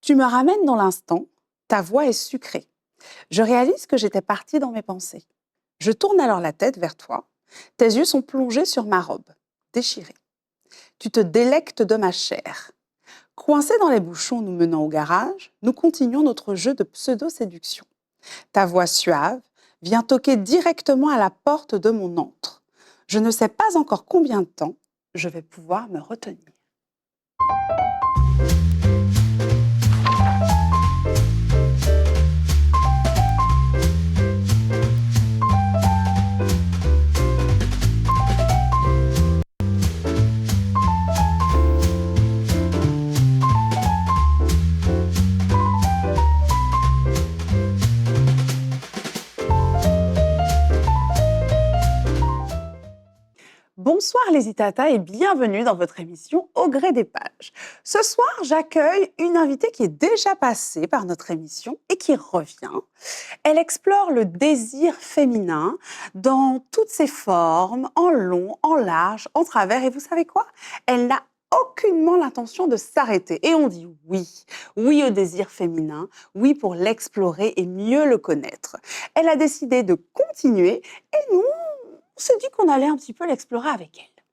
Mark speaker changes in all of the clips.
Speaker 1: Tu me ramènes dans l'instant, ta voix est sucrée. Je réalise que j'étais partie dans mes pensées. Je tourne alors la tête vers toi. Tes yeux sont plongés sur ma robe, déchirée. Tu te délectes de ma chair. Coincés dans les bouchons nous menant au garage, nous continuons notre jeu de pseudo-séduction. Ta voix suave vient toquer directement à la porte de mon antre. Je ne sais pas encore combien de temps je vais pouvoir me retenir. Bonsoir les Itata et bienvenue dans votre émission Au gré des pages. Ce soir, j'accueille une invitée qui est déjà passée par notre émission et qui revient. Elle explore le désir féminin dans toutes ses formes, en long, en large, en travers. Et vous savez quoi? Elle n'a aucunement l'intention de s'arrêter. Et on dit oui, oui au désir féminin, oui pour l'explorer et mieux le connaître. Elle a décidé de continuer et nous, on s'est dit qu'on allait un petit peu l'explorer avec elle.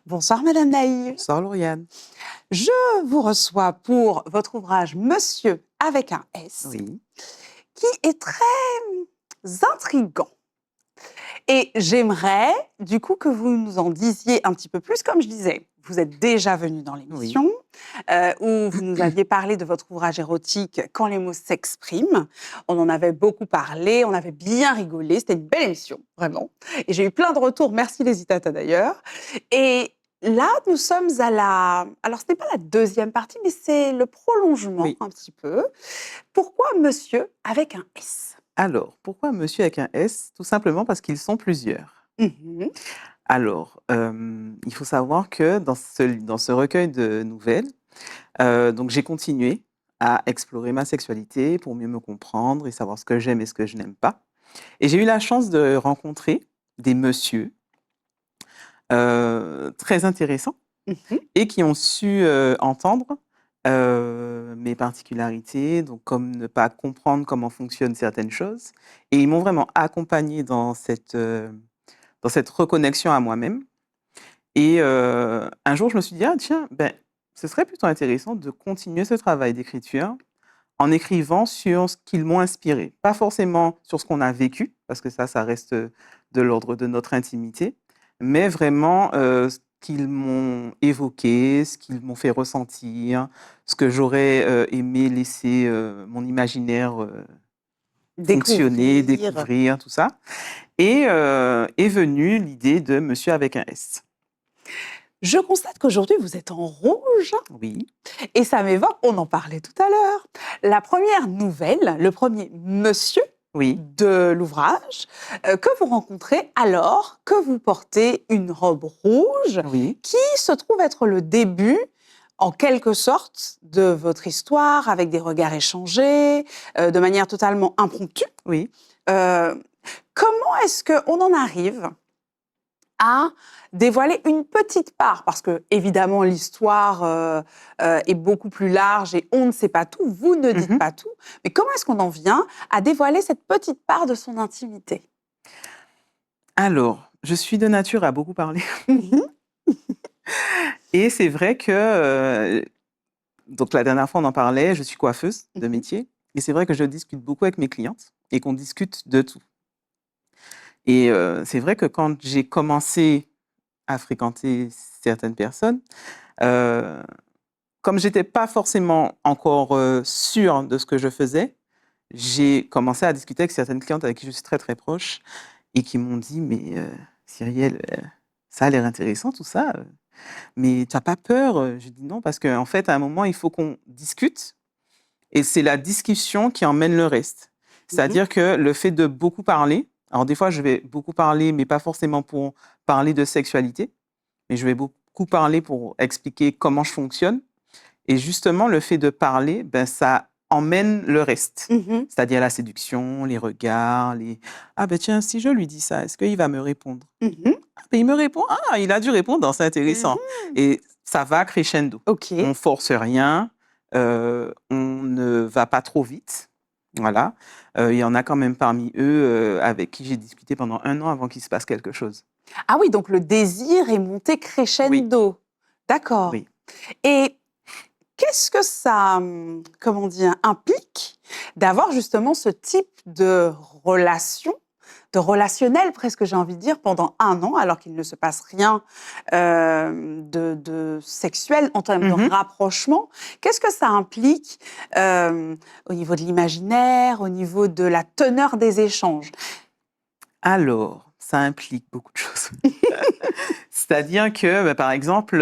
Speaker 1: Bonsoir Madame Naïve.
Speaker 2: Bonsoir Lauriane.
Speaker 1: Je vous reçois pour votre ouvrage Monsieur avec un S,
Speaker 2: Oui.
Speaker 1: qui est très intriguant. Et j'aimerais du coup que vous nous en disiez un petit peu plus. Comme je disais, vous êtes déjà venu dans l'émission, où vous nous aviez parlé de votre ouvrage érotique « Quand les mots s'expriment ». On en avait beaucoup parlé, on avait bien rigolé, c'était une belle émission, vraiment. Et j'ai eu plein de retours, merci les Itata d'ailleurs. Et là, nous sommes à la... Alors, ce n'est pas la deuxième partie, mais c'est le prolongement un petit peu. Pourquoi Monsieur avec un S?
Speaker 2: Alors, pourquoi Monsieur avec un S? Tout simplement parce qu'ils sont plusieurs. Alors, il faut savoir que dans ce recueil de nouvelles, donc j'ai continué à explorer ma sexualité pour mieux me comprendre et savoir ce que j'aime et ce que je n'aime pas. Et j'ai eu la chance de rencontrer des messieurs très intéressants et qui ont su entendre mes particularités, donc comme ne pas comprendre comment fonctionnent certaines choses. Et ils m'ont vraiment accompagnée dans cette reconnexion à moi-même. Et un jour, je me suis dit, ah tiens, ce serait plutôt intéressant de continuer ce travail d'écriture en écrivant sur ce qu'ils m'ont inspiré. Pas forcément sur ce qu'on a vécu, parce que ça reste de l'ordre de notre intimité, mais vraiment ce qu'ils m'ont évoqué, ce qu'ils m'ont fait ressentir, ce que j'aurais aimé laisser mon imaginaire fonctionner, découvrir, tout ça. Et est venue l'idée de Monsieur avec un S.
Speaker 1: Je constate qu'aujourd'hui, vous êtes en rouge.
Speaker 2: Oui.
Speaker 1: Et ça m'évoque, on en parlait tout à l'heure, la première nouvelle, le premier monsieur de l'ouvrage, que vous rencontrez alors que vous portez une robe rouge qui se trouve être le début, en quelque sorte, de votre histoire, avec des regards échangés, de manière totalement impromptue.
Speaker 2: Oui.
Speaker 1: Comment est-ce qu'on en arrive à dévoiler une petite part, parce que évidemment l'histoire est beaucoup plus large et on ne sait pas tout, vous ne dites pas tout, mais comment est-ce qu'on en vient à dévoiler cette petite part de son intimité?
Speaker 2: Alors, je suis de nature à beaucoup parler. Et c'est vrai que, donc la dernière fois on en parlait, je suis coiffeuse de métier, et c'est vrai que je discute beaucoup avec mes clientes et qu'on discute de tout. Et c'est vrai que quand j'ai commencé à fréquenter certaines personnes, comme j'étais pas forcément encore sûre de ce que je faisais, j'ai commencé à discuter avec certaines clientes avec qui je suis très très proche et qui m'ont dit mais Cyrielle, ça a l'air intéressant tout ça, mais tu n'as pas peur? Je dis non parce qu'en fait à un moment il faut qu'on discute et c'est la discussion qui emmène le reste. C'est-à-dire que le fait de beaucoup parler, alors des fois je vais beaucoup parler mais pas forcément pour parler de sexualité, mais je vais beaucoup parler pour expliquer comment je fonctionne. Et justement, le fait de parler, ça emmène le reste. C'est-à-dire la séduction, les regards, les « Ah ben tiens, si je lui dis ça, est-ce qu'il va me répondre ?» Ah ben il me répond, « Ah, il a dû répondre, c'est intéressant. Et ça va crescendo. On ne force rien, on va pas trop vite. Voilà. Il y en a quand même parmi eux avec qui j'ai discuté pendant 1 an avant qu'il se passe quelque chose.
Speaker 1: Ah oui, donc le désir est monté
Speaker 2: Oui,
Speaker 1: crescendo. D'accord.
Speaker 2: oui.
Speaker 1: Et qu'est-ce que ça, comment dire, implique d'avoir justement ce type de relation, de relationnel presque, j'ai envie de dire, pendant 1 an, alors qu'il ne se passe rien de sexuel en termes de
Speaker 2: Mhm.
Speaker 1: rapprochement? Qu'est-ce que ça implique au niveau de l'imaginaire, au niveau de la teneur des échanges?
Speaker 2: Alors, ça implique beaucoup de choses. C'est-à-dire que, bah, par exemple,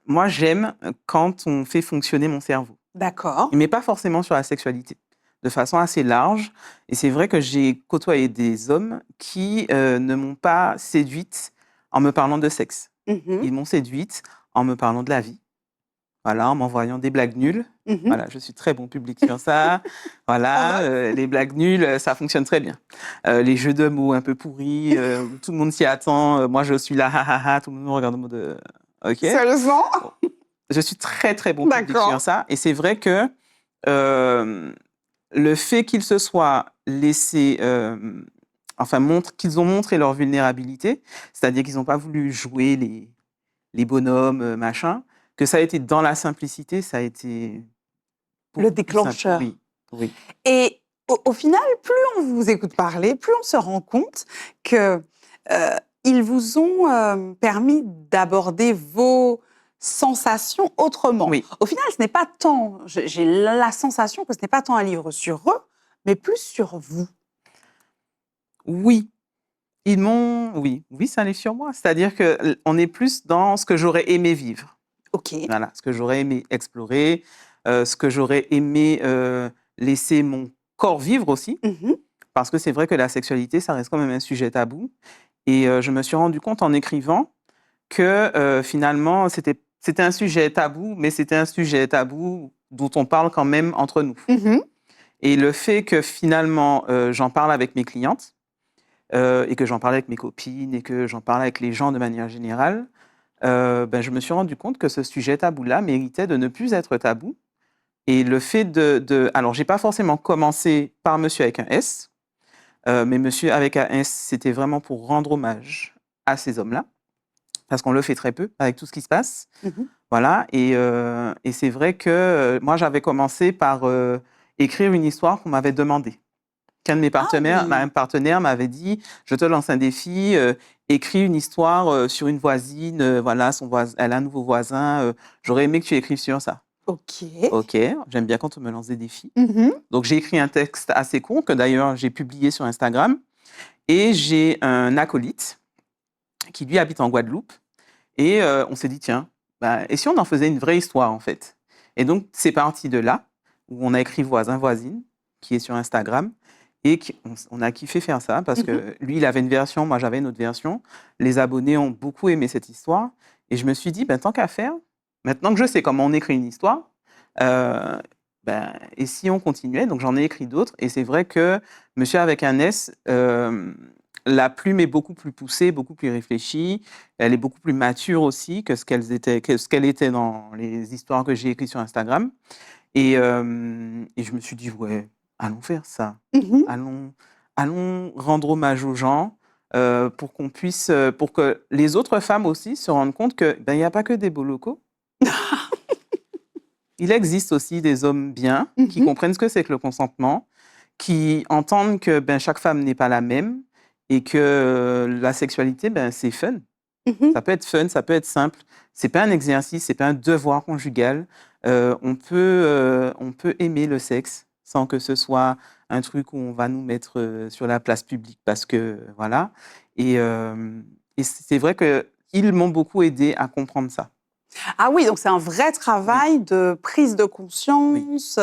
Speaker 2: moi, j'aime quand on fait fonctionner mon cerveau.
Speaker 1: D'accord.
Speaker 2: Mais pas forcément sur la sexualité, de façon assez large. Et c'est vrai que j'ai côtoyé des hommes qui ne m'ont pas séduite en me parlant de sexe.
Speaker 1: Mhm,
Speaker 2: Ils m'ont séduite en me parlant de la vie, voilà, en m'envoyant des blagues nulles.
Speaker 1: mhm.
Speaker 2: Voilà, je suis très bon public sur ça.
Speaker 1: On
Speaker 2: Voilà,
Speaker 1: note.
Speaker 2: les blagues nulles, ça fonctionne très bien. Les jeux de mots un peu pourris, où tout le monde s'y attend. Moi, je suis là, ha ha ha, tout le monde me regarde en mode OK.
Speaker 1: Sérieusement?
Speaker 2: Bon, je suis très très bon public sur
Speaker 1: D'accord.
Speaker 2: ça. Et c'est vrai que euh, le fait qu'ils se soient laissés, qu'ils ont montré leur vulnérabilité, c'est-à-dire qu'ils n'ont pas voulu jouer les bonhommes, machin, que ça a été dans la simplicité, ça a été
Speaker 1: Le
Speaker 2: beaucoup plus simple.
Speaker 1: déclencheur.
Speaker 2: Oui, oui.
Speaker 1: Et au final, plus on vous écoute parler, plus on se rend compte que ils vous ont permis d'aborder vos sensations autrement.
Speaker 2: Oui,
Speaker 1: Au final, ce n'est pas tant, j'ai la sensation que ce n'est pas tant un livre sur eux, mais plus sur vous.
Speaker 2: oui. Oui, oui, ça allait sur moi. C'est-à-dire que on est plus dans ce que j'aurais aimé vivre.
Speaker 1: Ok.
Speaker 2: Voilà, ce que j'aurais aimé explorer, ce que j'aurais aimé laisser mon corps vivre aussi.
Speaker 1: Mhm,
Speaker 2: Parce que c'est vrai que la sexualité, ça reste quand même un sujet tabou. Et je me suis rendu compte en écrivant que finalement, c'était un sujet tabou, mais c'était un sujet tabou dont on parle quand même entre nous.
Speaker 1: mhm.
Speaker 2: Et le fait que finalement, j'en parle avec mes clientes, et que j'en parle avec mes copines, et que j'en parle avec les gens de manière générale, je me suis rendu compte que ce sujet tabou-là méritait de ne plus être tabou. Et le fait alors, j'ai pas forcément commencé par Monsieur avec un S, mais Monsieur avec un S, c'était vraiment pour rendre hommage à ces hommes-là, parce qu'on le fait très peu avec tout ce qui se passe.
Speaker 1: Mhm.
Speaker 2: Voilà, et c'est vrai que moi, j'avais commencé par écrire une histoire qu'on m'avait demandée. Qu'un de mes
Speaker 1: Ah oui.
Speaker 2: partenaires m'avait dit, je te lance un défi, écris une histoire sur une voisine, voilà, elle a un nouveau voisin, j'aurais aimé que tu écrives sur ça.
Speaker 1: Ok.
Speaker 2: Ok, j'aime bien quand on me lance des défis.
Speaker 1: Mhm,
Speaker 2: Donc j'ai écrit un texte assez court que d'ailleurs j'ai publié sur Instagram. Et j'ai un acolyte qui lui habite en Guadeloupe. Et on s'est dit, tiens, et si on en faisait une vraie histoire en fait? Et donc c'est parti de là, où on a écrit Voisin, voisine, qui est sur Instagram. Et on a kiffé faire ça parce
Speaker 1: mhm.
Speaker 2: que lui, il avait une version, moi j'avais une autre version. Les abonnés ont beaucoup aimé cette histoire. Et je me suis dit, tant qu'à faire, maintenant que je sais comment on écrit une histoire, euh, et si on continuait? Donc j'en ai écrit d'autres. Et c'est vrai que Monsieur avec un S, la plume est beaucoup plus poussée, beaucoup plus réfléchie. Elle est beaucoup plus mature aussi que ce qu'elle était dans les histoires que j'ai écrites sur Instagram. Et je me suis dit, ouais, allons faire ça.
Speaker 1: Mhm.
Speaker 2: Allons, allons rendre hommage aux gens pour qu'on puisse, pour que les autres femmes aussi se rendent compte que il n'y a pas que des beaux locaux. Il existe aussi des hommes bien qui
Speaker 1: Mhm.
Speaker 2: comprennent ce que c'est que le consentement, qui entendent que chaque femme n'est pas la même et que la sexualité, c'est fun.
Speaker 1: Mhm.
Speaker 2: Ça peut être fun, ça peut être simple. C'est pas un exercice, c'est pas un devoir conjugal. On peut aimer le sexe sans que ce soit un truc où on va nous mettre sur la place publique parce que voilà. Et c'est vrai que ils m'ont beaucoup aidé à comprendre ça.
Speaker 1: Ah oui, donc c'est un vrai
Speaker 2: Oui,
Speaker 1: travail de prise de
Speaker 2: oui.
Speaker 1: conscience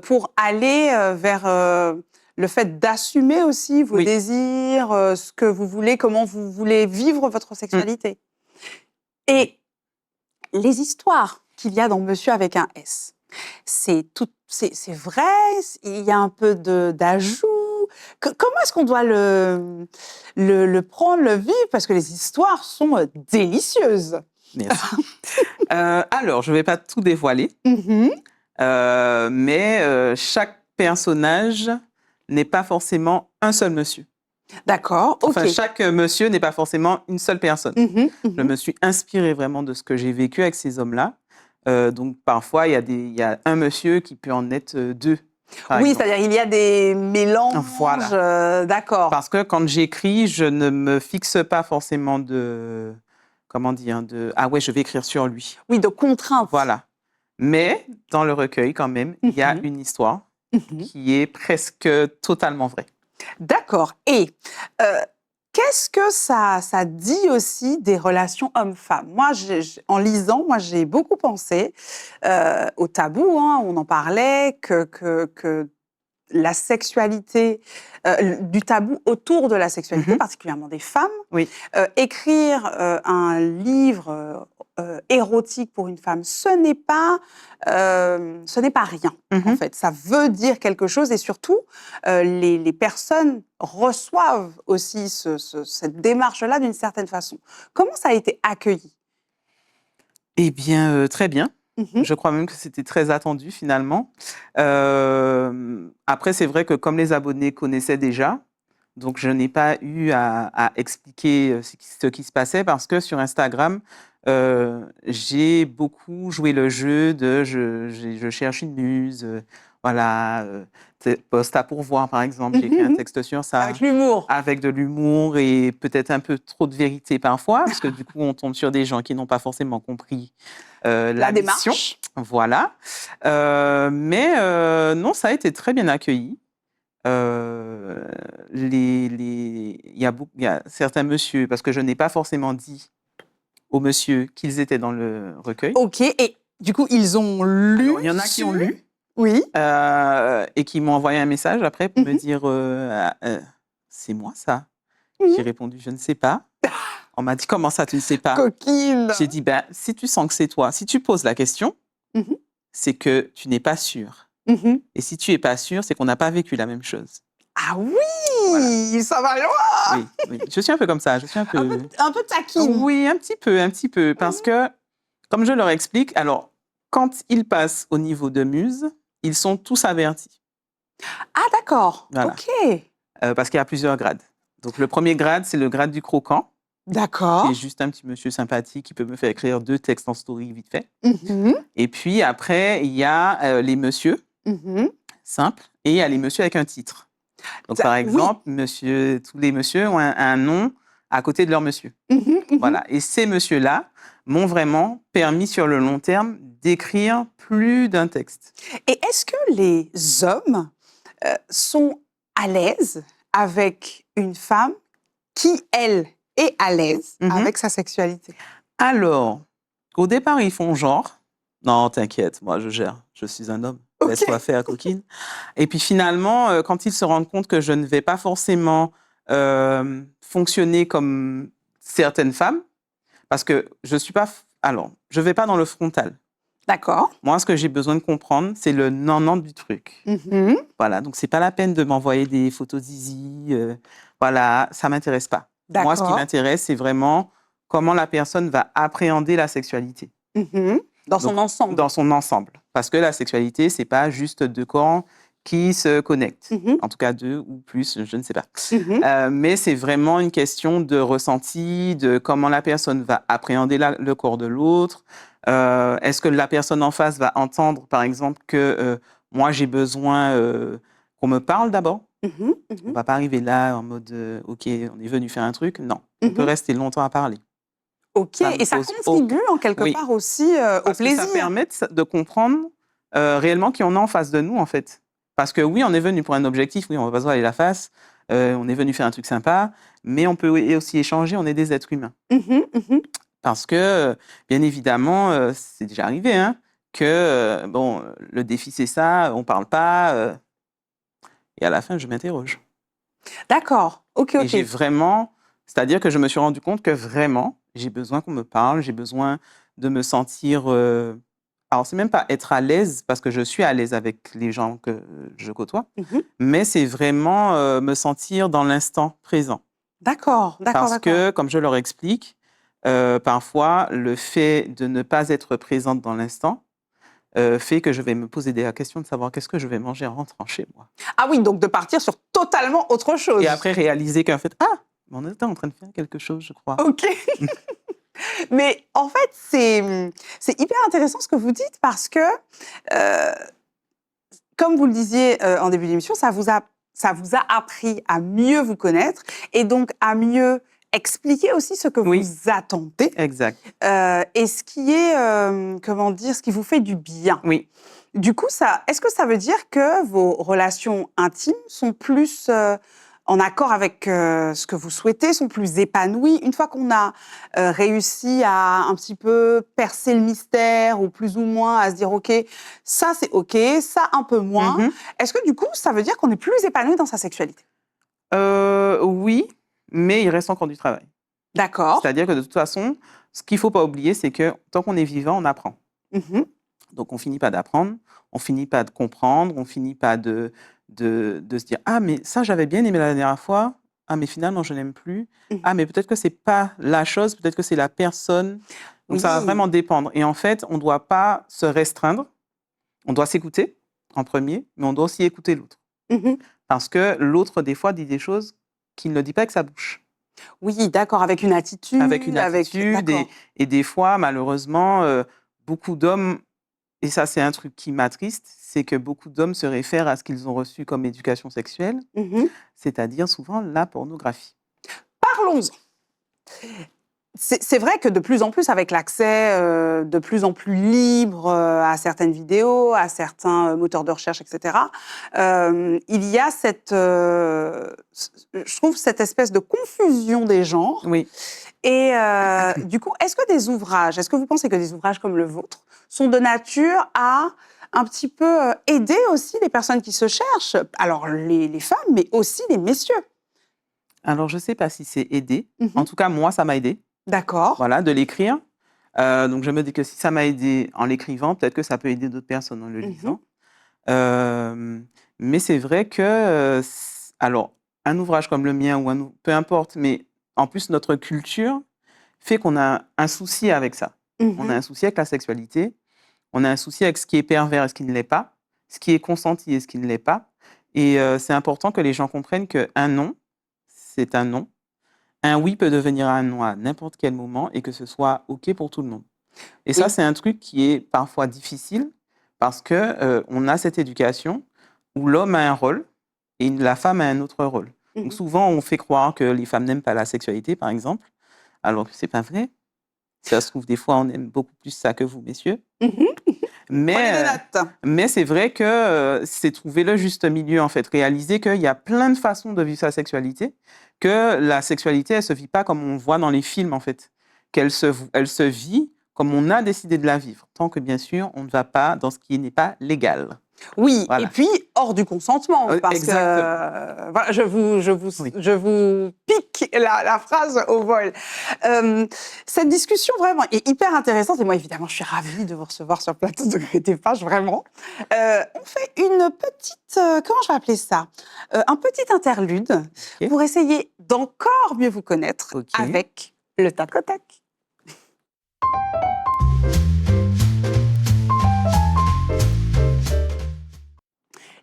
Speaker 1: pour aller vers le fait d'assumer aussi vos
Speaker 2: Oui.
Speaker 1: désirs, ce que vous voulez, comment vous voulez vivre votre
Speaker 2: Mm,
Speaker 1: sexualité.
Speaker 2: oui.
Speaker 1: Et les histoires qu'il y a dans Monsieur avec un S, c'est vrai, il y a un peu d'ajout. Comment est-ce qu'on doit le prendre, le vivre? Parce que les histoires sont délicieuses.
Speaker 2: Merci. Alors, je ne vais pas tout dévoiler.
Speaker 1: Mhm.
Speaker 2: Mais chaque personnage n'est pas forcément un seul monsieur.
Speaker 1: D'accord, ok.
Speaker 2: Enfin, chaque monsieur n'est pas forcément une seule personne. Je me suis inspirée vraiment de ce que j'ai vécu avec ces hommes-là. Donc, parfois, il y a un monsieur qui peut en être deux, par
Speaker 1: Oui,
Speaker 2: exemple.
Speaker 1: c'est-à-dire il y a des mélanges,
Speaker 2: Voilà.
Speaker 1: d'accord.
Speaker 2: Parce que quand j'écris, je ne me fixe pas forcément comment dire, ah ouais, je vais écrire sur lui.
Speaker 1: Oui, de contraintes.
Speaker 2: Voilà. Mais dans le recueil, quand même, il y a
Speaker 1: Mhm.
Speaker 2: une histoire
Speaker 1: Mhm.
Speaker 2: qui est presque totalement vraie.
Speaker 1: D'accord. Et qu'est-ce que ça dit aussi des relations hommes-femmes? Moi, en lisant, moi, j'ai beaucoup pensé au tabou, hein, on en parlait, que la sexualité, du tabou autour de la sexualité,
Speaker 2: Mhm.
Speaker 1: particulièrement des femmes.
Speaker 2: Oui.
Speaker 1: Écrire un livre érotique pour une femme, ce n'est pas rien, en
Speaker 2: Mhm.
Speaker 1: fait. Ça veut dire quelque chose et surtout, les personnes reçoivent aussi cette démarche-là d'une certaine façon. Comment ça a été accueilli?
Speaker 2: Eh bien, très bien.
Speaker 1: Mhm.
Speaker 2: Je crois même que c'était très attendu finalement. Après, c'est vrai que comme les abonnés connaissaient déjà, donc je n'ai pas eu à expliquer ce qui se passait parce que sur Instagram, j'ai beaucoup joué le jeu de je cherche une muse, voilà, poste à pourvoir par exemple, j'ai écrit un
Speaker 1: Mhm.
Speaker 2: texte sur ça.
Speaker 1: Avec l'humour.
Speaker 2: Avec de l'humour et peut-être un peu trop de vérité parfois, parce que du coup, on tombe sur des gens qui n'ont pas forcément compris la mission.
Speaker 1: démarche.
Speaker 2: Voilà. Mais non, ça a été très bien accueilli. Il y a certains messieurs, parce que je n'ai pas forcément dit aux messieurs qu'ils étaient dans le recueil.
Speaker 1: Ok, et du coup, ils ont lu.
Speaker 2: Alors, il y en a qui ont lu
Speaker 1: Oui.
Speaker 2: et qui m'ont envoyé un message après pour me dire c'est moi ça. J'ai répondu je ne sais pas. On m'a dit comment ça tu ne sais pas.
Speaker 1: Coquine.
Speaker 2: J'ai dit ben si tu sens que c'est toi, si tu poses la question,
Speaker 1: Mhm.
Speaker 2: c'est que tu n'es pas sûr.
Speaker 1: Mhm.
Speaker 2: Et si tu es pas sûr, c'est qu'on n'a pas vécu la même chose.
Speaker 1: Ah oui,
Speaker 2: Voilà.
Speaker 1: ça va loin.
Speaker 2: Oui, oui. Je suis un peu comme ça. Je suis un peu.
Speaker 1: Un peu taquine.
Speaker 2: Oui, un petit peu, parce que comme je leur explique, alors quand ils passent au niveau de muse, ils sont tous avertis.
Speaker 1: Ah d'accord.
Speaker 2: Voilà.
Speaker 1: Ok.
Speaker 2: Parce qu'il y a plusieurs grades. Donc le premier grade, c'est le grade du croquant, qui
Speaker 1: D'accord.
Speaker 2: est juste un petit monsieur sympathique qui peut me faire écrire 2 textes en story vite fait.
Speaker 1: Mhm.
Speaker 2: Et puis après, il y a les messieurs
Speaker 1: Mhm.
Speaker 2: simples et il y a les messieurs avec un titre. Donc par
Speaker 1: Oui.
Speaker 2: exemple, tous les messieurs ont un nom à côté de leur monsieur.
Speaker 1: Mhm. Mhm.
Speaker 2: Voilà. Et ces messieurs-là m'ont vraiment permis sur le long terme d'écrire plus d'un texte.
Speaker 1: Et est-ce que les hommes sont à l'aise avec une femme qui, elle, est à l'aise
Speaker 2: Mhm.
Speaker 1: avec sa sexualité?
Speaker 2: Alors, au départ, ils font genre, non, t'inquiète, moi je gère, je suis un homme,
Speaker 1: Ok.
Speaker 2: laisse-toi faire, coquine. Et puis finalement, quand ils se rendent compte que je ne vais pas forcément fonctionner comme certaines femmes, parce que je suis pas, alors, je vais pas dans le frontal.
Speaker 1: D'accord.
Speaker 2: Moi, ce que j'ai besoin de comprendre, c'est le non-non du truc.
Speaker 1: Mhm.
Speaker 2: Voilà, donc c'est pas la peine de m'envoyer des photos zizi, voilà, ça m'intéresse pas. Moi, ce qui
Speaker 1: D'accord.
Speaker 2: m'intéresse, c'est vraiment comment la personne va appréhender la sexualité.
Speaker 1: Mhm. Dans son
Speaker 2: Donc,
Speaker 1: ensemble.
Speaker 2: dans son ensemble. Parce que la sexualité, c'est pas juste 2 corps qui se connectent.
Speaker 1: Mhm.
Speaker 2: En tout cas, 2 ou plus, je ne sais pas.
Speaker 1: Mhm.
Speaker 2: Mais c'est vraiment une question de ressenti, de comment la personne va appréhender le corps de l'autre. Est-ce que la personne en face va entendre, par exemple, que moi, j'ai besoin qu'on me parle d'abord?
Speaker 1: Mhm.
Speaker 2: On
Speaker 1: Mhm.
Speaker 2: va pas arriver là en mode OK, on est venu faire un truc. Non, on peut
Speaker 1: Mhm.
Speaker 2: rester longtemps à parler.
Speaker 1: Ok,
Speaker 2: Ça me
Speaker 1: et ça
Speaker 2: pose
Speaker 1: contribue en quelque
Speaker 2: Oui,
Speaker 1: part aussi au
Speaker 2: parce que ça
Speaker 1: plaisir.
Speaker 2: permet de comprendre réellement qui on est en face de nous, en fait. Parce que oui, on est venu pour un objectif, oui, on va pas se voiler la face, on est venu faire un truc sympa, mais on peut aussi échanger, on est des êtres humains.
Speaker 1: Mhm. Mhm.
Speaker 2: Parce que, bien évidemment, c'est déjà arrivé, hein, que, bon, le défi c'est ça, on parle pas, et à la fin, je m'interroge.
Speaker 1: D'accord, ok,
Speaker 2: Et j'ai
Speaker 1: ok.
Speaker 2: vraiment, c'est-à-dire que je me suis rendu compte que vraiment, j'ai besoin qu'on me parle, j'ai besoin de me sentir. Alors, c'est même pas être à l'aise, parce que je suis à l'aise avec les gens que je côtoie,
Speaker 1: Mhm.
Speaker 2: mais c'est vraiment me sentir dans l'instant présent.
Speaker 1: D'accord, d'accord,
Speaker 2: Parce
Speaker 1: d'accord.
Speaker 2: que, comme je leur explique, parfois, le fait de ne pas être présente dans l'instant fait que je vais me poser la question de savoir qu'est-ce que je vais manger en rentrant chez moi.
Speaker 1: Ah oui, donc de partir sur totalement autre chose.
Speaker 2: Et après, réaliser qu'en fait, on était en train de faire quelque chose, je crois.
Speaker 1: Ok. Mais en fait, c'est hyper intéressant ce que vous dites parce que, euh, comme vous le disiez en début d'émission, ça vous a appris à mieux vous connaître et donc à mieux expliquer aussi ce que
Speaker 2: Oui.
Speaker 1: vous attendez
Speaker 2: Exact.
Speaker 1: et ce qui est, comment dire, ce qui vous fait du bien.
Speaker 2: Oui.
Speaker 1: Du coup, est-ce que ça veut dire que vos relations intimes sont plus en accord avec ce que vous souhaitez, sont plus épanouies une fois qu'on a réussi à un petit peu percer le mystère ou plus ou moins à se dire ok, ça c'est ok, ça un peu moins.
Speaker 2: Mhm.
Speaker 1: Est-ce que du coup, ça veut dire qu'on est plus épanoui dans sa sexualité?
Speaker 2: Oui, mais il reste encore du travail.
Speaker 1: D'accord.
Speaker 2: C'est-à-dire que de toute façon, ce qu'il ne faut pas oublier, c'est que tant qu'on est vivant, on apprend.
Speaker 1: Mhm.
Speaker 2: Donc, on finit pas d'apprendre, on finit pas de comprendre, on finit pas de se dire « Ah, mais ça, j'avais bien aimé la dernière fois. Ah, mais finalement, je n'aime plus.
Speaker 1: Mhm.
Speaker 2: Ah, mais peut-être que c'est pas la chose, peut-être que c'est la personne. » Donc, ça va
Speaker 1: Oui.
Speaker 2: vraiment dépendre. Et en fait, on ne doit pas se restreindre. On doit s'écouter en premier, mais on doit aussi écouter l'autre.
Speaker 1: Mhm.
Speaker 2: Parce que l'autre, des fois, dit des choses qu'il ne dit pas avec sa bouche.
Speaker 1: Oui, d'accord, avec une attitude.
Speaker 2: Avec une attitude.
Speaker 1: D'accord.
Speaker 2: Et des fois, malheureusement, beaucoup d'hommes, et ça c'est un truc qui m'attriste, c'est que beaucoup d'hommes se réfèrent à ce qu'ils ont reçu comme éducation sexuelle,
Speaker 1: Mhm.
Speaker 2: c'est-à-dire souvent la pornographie.
Speaker 1: Parlons-en. C'est vrai que de plus en plus, avec l'accès de plus en plus libre à certaines vidéos, à certains moteurs de recherche, etc., il y a je trouve, cette espèce de confusion des genres.
Speaker 2: Oui.
Speaker 1: Et du coup, est-ce que vous pensez que des ouvrages comme le vôtre sont de nature à un petit peu aider aussi les personnes qui se cherchent, alors les femmes, mais aussi les messieurs?
Speaker 2: Alors je ne sais pas si c'est aidé.
Speaker 1: Mhm.
Speaker 2: En tout cas, moi, ça m'a aidé.
Speaker 1: D'accord.
Speaker 2: Voilà, de l'écrire. Donc je me dis que si ça m'a aidé en l'écrivant, peut-être que ça peut aider d'autres personnes en le lisant. Mais c'est vrai que, alors, un ouvrage comme le mien, ou peu importe, mais en plus, notre culture fait qu'on a un souci avec ça. On a un souci avec la sexualité, on a un souci avec ce qui est pervers et ce qui ne l'est pas, ce qui est consenti et ce qui ne l'est pas. Et c'est important que les gens comprennent qu'un non, c'est un non. Un oui peut devenir un non à n'importe quel moment et que ce soit OK pour tout le monde. Et ça,
Speaker 1: Oui.
Speaker 2: c'est un truc qui est parfois difficile parce que on a cette éducation où l'homme a un rôle et la femme a un autre rôle. Donc souvent, on fait croire que les femmes n'aiment pas la sexualité, par exemple, alors que c'est pas vrai. Ça se trouve, des fois, on aime beaucoup plus ça que vous, messieurs.
Speaker 1: Prenez des notes.
Speaker 2: Mais c'est vrai que c'est trouver le juste milieu, en fait. Réaliser qu'il y a plein de façons de vivre sa sexualité, que la sexualité, elle ne se vit pas comme on voit dans les films, en fait. Elle se vit comme on a décidé de la vivre, tant que, bien sûr, on ne va pas dans ce qui n'est pas légal.
Speaker 1: Oui,
Speaker 2: Voilà.
Speaker 1: et puis hors du consentement, parce
Speaker 2: Exactement.
Speaker 1: que voilà,
Speaker 2: Oui.
Speaker 1: je vous pique la phrase au vol. Cette discussion vraiment est hyper intéressante et moi évidemment je suis ravie de vous recevoir sur le plateau de Gré des Pages, vraiment. On fait une petite, comment je vais appeler ça, un petit interlude
Speaker 2: Ok.
Speaker 1: pour essayer d'encore mieux vous connaître
Speaker 2: Ok.
Speaker 1: avec le tac au tac.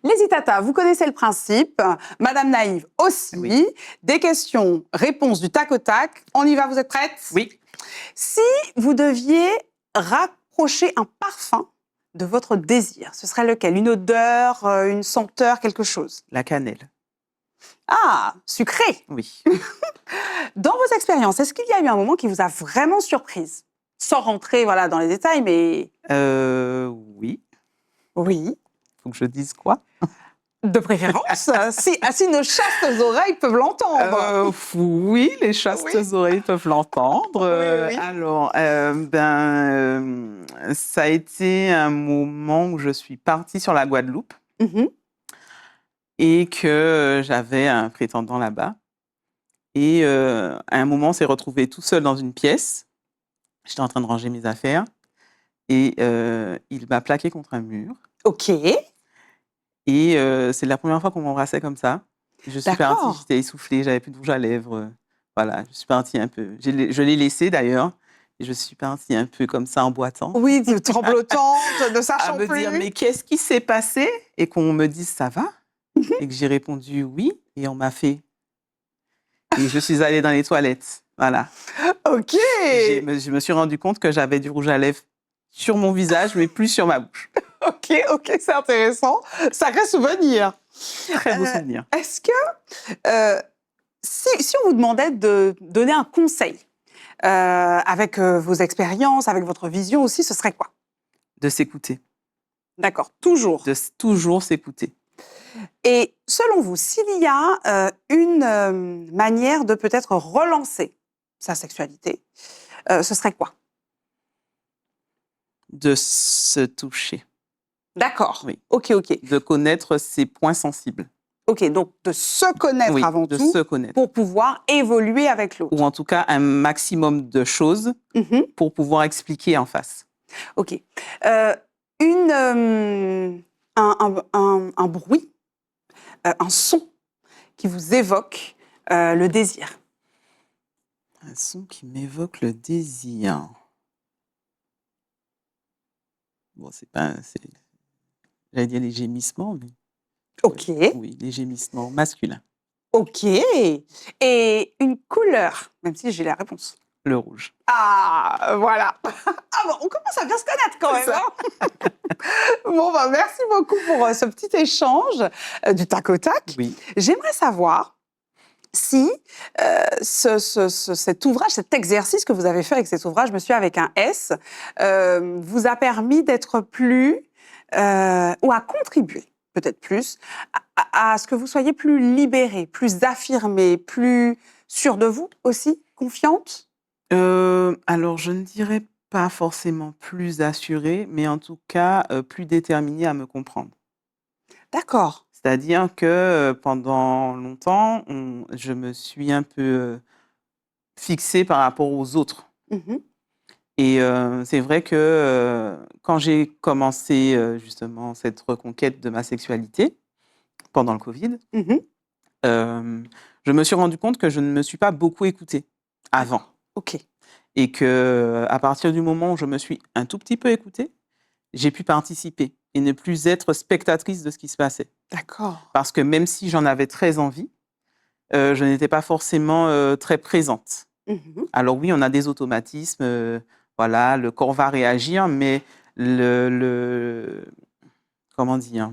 Speaker 1: Les Itata, vous connaissez le principe. Madame Naïve aussi.
Speaker 2: Oui.
Speaker 1: Des questions, réponses du tac au tac. On y va, vous êtes prête?
Speaker 2: Oui.
Speaker 1: Si vous deviez rapprocher un parfum de votre désir, ce serait lequel? Une odeur, une senteur, quelque chose?
Speaker 2: La cannelle.
Speaker 1: Ah, sucré.
Speaker 2: Oui.
Speaker 1: Dans vos expériences, est-ce qu'il y a eu un moment qui vous a vraiment surprise? Sans rentrer voilà, dans les détails, mais...
Speaker 2: Oui.
Speaker 1: Oui.
Speaker 2: Faut que je dise quoi?
Speaker 1: De préférence, si nos chastes oreilles peuvent l'entendre.
Speaker 2: Oui, les chastes oreilles peuvent l'entendre.
Speaker 1: Oui.
Speaker 2: Alors, ça a été un moment où je suis partie sur la Guadeloupe et que j'avais un prétendant là-bas. Et à un moment, on s'est retrouvés tout seul dans une pièce. J'étais en train de ranger mes affaires et il m'a plaqué contre un mur.
Speaker 1: Ok.
Speaker 2: Et c'est la première fois qu'on m'embrassait comme ça. Je suis partie, j'étais essoufflée, j'avais plus de rouge à lèvres. Voilà, je suis partie un peu. Je l'ai laissé d'ailleurs. Et je suis partie un peu comme ça en boitant,
Speaker 1: Oui, tremblotante, ne
Speaker 2: à
Speaker 1: sachant
Speaker 2: me dire,
Speaker 1: plus.
Speaker 2: mais qu'est-ce qui s'est passé? Et qu'on me dise, ça va? Et que j'ai répondu oui. Et on m'a fait. Et je suis allée dans les toilettes. Voilà.
Speaker 1: OK.
Speaker 2: Je me suis rendu compte que j'avais du rouge à lèvres sur mon visage, mais plus sur ma bouche.
Speaker 1: OK, c'est intéressant. Sacré souvenir.
Speaker 2: Très beau
Speaker 1: Euh,
Speaker 2: souvenir.
Speaker 1: Est-ce que si on vous demandait de donner un conseil avec vos expériences, avec votre vision aussi, ce serait quoi?
Speaker 2: De s'écouter.
Speaker 1: D'accord, toujours.
Speaker 2: De toujours s'écouter.
Speaker 1: Et selon vous, s'il y a une manière de peut-être relancer sa sexualité, ce serait quoi?
Speaker 2: De se toucher.
Speaker 1: D'accord.
Speaker 2: Oui.
Speaker 1: OK.
Speaker 2: De connaître ses points sensibles.
Speaker 1: OK, donc de se connaître
Speaker 2: Oui,
Speaker 1: avant
Speaker 2: de
Speaker 1: tout
Speaker 2: se connaître.
Speaker 1: pour pouvoir évoluer avec l'autre.
Speaker 2: Ou en tout cas, un maximum de choses
Speaker 1: Mhm.
Speaker 2: pour pouvoir expliquer en face.
Speaker 1: OK. Un bruit, un son qui vous évoque le désir.
Speaker 2: Un son qui m'évoque le désir. Bon, c'est pas... J'allais dire les gémissements, mais...
Speaker 1: OK.
Speaker 2: Oui, les gémissements masculins.
Speaker 1: OK. Et une couleur, même si j'ai la réponse.
Speaker 2: Le rouge.
Speaker 1: Ah, voilà. Ah bon, on commence à bien se connaître quand même.
Speaker 2: Ça.
Speaker 1: Hein. Bon, bah, merci beaucoup pour ce petit échange du tac au tac.
Speaker 2: Oui.
Speaker 1: J'aimerais savoir si cet ouvrage, cet exercice que vous avez fait avec cet ouvrage, Monsieur avec un S, vous a permis d'être plus, ou à contribuer peut-être plus, à ce que vous soyez plus libérée, plus affirmée, plus sûre de vous aussi, confiante?
Speaker 2: Alors, je ne dirais pas forcément plus assurée, mais en tout cas, plus déterminée à me comprendre.
Speaker 1: D'accord.
Speaker 2: C'est-à-dire que pendant longtemps, je me suis un peu fixée par rapport aux autres.
Speaker 1: Mhm.
Speaker 2: Et c'est vrai que quand j'ai commencé justement cette reconquête de ma sexualité, pendant le Covid,
Speaker 1: Mhm.
Speaker 2: je me suis rendu compte que je ne me suis pas beaucoup écoutée avant.
Speaker 1: OK.
Speaker 2: Et que à partir du moment où je me suis un tout petit peu écoutée, j'ai pu participer et ne plus être spectatrice de ce qui se passait.
Speaker 1: D'accord.
Speaker 2: Parce que même si j'en avais très envie, je n'étais pas forcément très présente.
Speaker 1: Mhm.
Speaker 2: Alors oui, on a des automatismes, voilà, le corps va réagir, mais comment dire,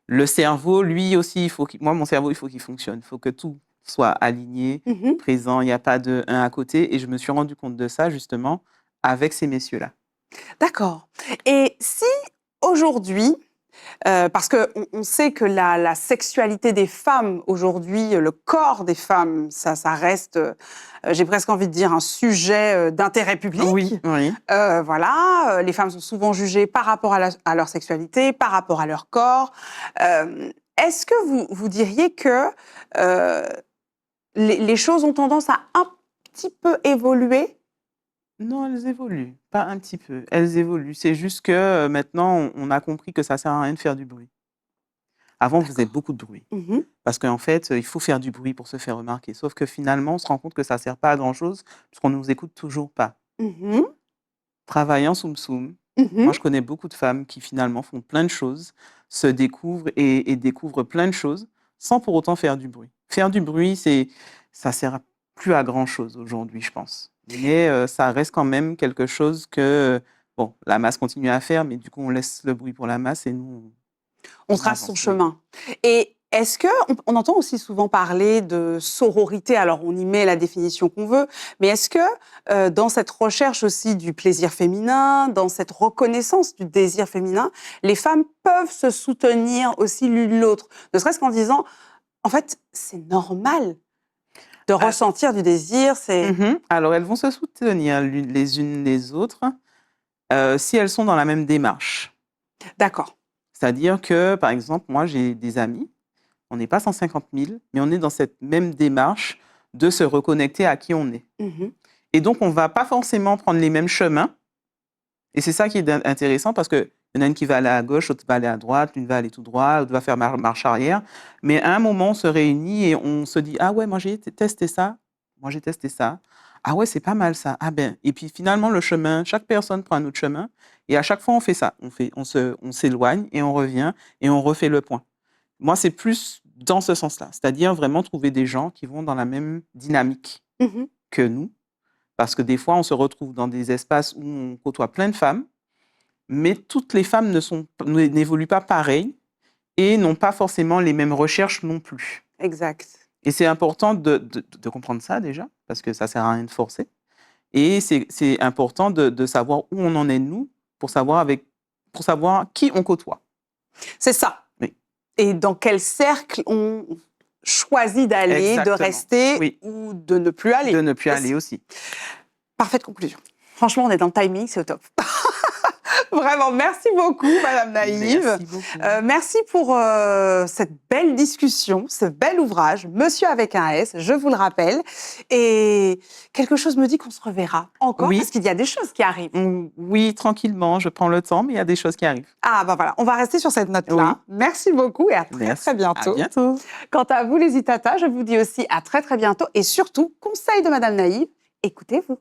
Speaker 2: le cerveau, lui aussi, moi, mon cerveau, il faut qu'il fonctionne. Il faut que tout soit aligné,
Speaker 1: Mhm.
Speaker 2: présent, il n'y a pas de un à côté. Et je me suis rendu compte de ça, justement, avec ces messieurs-là.
Speaker 1: D'accord. Et si aujourd'hui, parce qu'on sait que la sexualité des femmes aujourd'hui, le corps des femmes, ça reste, j'ai presque envie de dire, un sujet d'intérêt public.
Speaker 2: Oui.
Speaker 1: Voilà, les femmes sont souvent jugées par rapport à leur sexualité, par rapport à leur corps. Est-ce que vous diriez que les choses ont tendance à un petit peu évoluer?
Speaker 2: Non, elles évoluent, pas un petit peu. Elles évoluent. C'est juste que maintenant, on a compris que ça sert à rien de faire du bruit. Avant, on faisait
Speaker 1: D'accord.
Speaker 2: beaucoup de bruit.
Speaker 1: Mhm.
Speaker 2: Parce qu'en fait, il faut faire du bruit pour se faire remarquer. Sauf que finalement, on se rend compte que ça ne sert pas à grand-chose, puisqu'on ne nous écoute toujours pas.
Speaker 1: Mhm.
Speaker 2: Travaillant soum soum,
Speaker 1: Mhm.
Speaker 2: moi, je connais beaucoup de femmes qui finalement font plein de choses, se découvrent et découvrent plein de choses sans pour autant faire du bruit. Faire du bruit, ça sert plus à grand-chose aujourd'hui, je pense. Mais ça reste quand même quelque chose que, bon, la masse continue à faire, mais du coup, on laisse le bruit pour la masse et nous,
Speaker 1: On
Speaker 2: on
Speaker 1: trace son
Speaker 2: avance. Oui.
Speaker 1: chemin. Et est-ce qu'on entend aussi souvent parler de sororité? Alors, on y met la définition qu'on veut, mais est-ce que dans cette recherche aussi du plaisir féminin, dans cette reconnaissance du désir féminin, les femmes peuvent se soutenir aussi l'une l'autre? Ne serait-ce qu'en disant, en fait, c'est normal de
Speaker 2: Ah,
Speaker 1: ressentir du désir, c'est...
Speaker 2: Alors, elles vont se soutenir les unes les autres si elles sont dans la même démarche.
Speaker 1: D'accord.
Speaker 2: C'est-à-dire que, par exemple, moi, j'ai des amis, on n'est pas 150 000, mais on est dans cette même démarche de se reconnecter à qui on est.
Speaker 1: Mhm.
Speaker 2: Et donc, on ne va pas forcément prendre les mêmes chemins. Et c'est ça qui est intéressant parce qu'il y en a une qui va aller à gauche, l'autre va aller à droite, l'une va aller tout droit, l'autre va faire marche arrière. Mais à un moment, on se réunit et on se dit « Ah ouais, moi j'ai testé ça, moi j'ai testé ça. Ah ouais, c'est pas mal ça. Ah ben. Et puis finalement, le chemin, chaque personne prend un autre chemin. Et à chaque fois, on fait ça. On s'éloigne et on revient et on refait le point. Moi, c'est plus dans ce sens-là. C'est-à-dire vraiment trouver des gens qui vont dans la même dynamique
Speaker 1: Mhm.
Speaker 2: que nous. Parce que des fois, on se retrouve dans des espaces où on côtoie plein de femmes, mais toutes les femmes n'évoluent pas pareil et n'ont pas forcément les mêmes recherches non plus.
Speaker 1: Exact.
Speaker 2: Et c'est important de comprendre ça déjà, parce que ça ne sert à rien de forcer. Et c'est important de savoir où on en est, nous, pour savoir qui on côtoie.
Speaker 1: C'est ça.
Speaker 2: Oui.
Speaker 1: Et dans quel cercle on choisit d'aller, de
Speaker 2: Exactement.
Speaker 1: rester
Speaker 2: Oui.
Speaker 1: ou de ne plus aller.
Speaker 2: De ne plus aller aussi.
Speaker 1: Parfaite conclusion. Franchement, on est dans le timing, c'est au top. Vraiment, merci beaucoup, Madame Naïve.
Speaker 2: Merci beaucoup.
Speaker 1: Merci pour cette belle discussion, ce bel ouvrage, Monsieur avec un S, je vous le rappelle. Et quelque chose me dit qu'on se reverra encore,
Speaker 2: Oui.
Speaker 1: parce qu'il y a des choses qui arrivent.
Speaker 2: Oui, tranquillement, je prends le temps, mais il y a des choses qui arrivent.
Speaker 1: Ah, bah voilà, on va rester sur cette note-là.
Speaker 2: Oui.
Speaker 1: Merci beaucoup et à très,
Speaker 2: Merci.
Speaker 1: très bientôt.
Speaker 2: À bientôt.
Speaker 1: Quant à vous, les Itata, je vous dis aussi à très, très bientôt. Et surtout, conseil de Madame Naïve, écoutez-vous.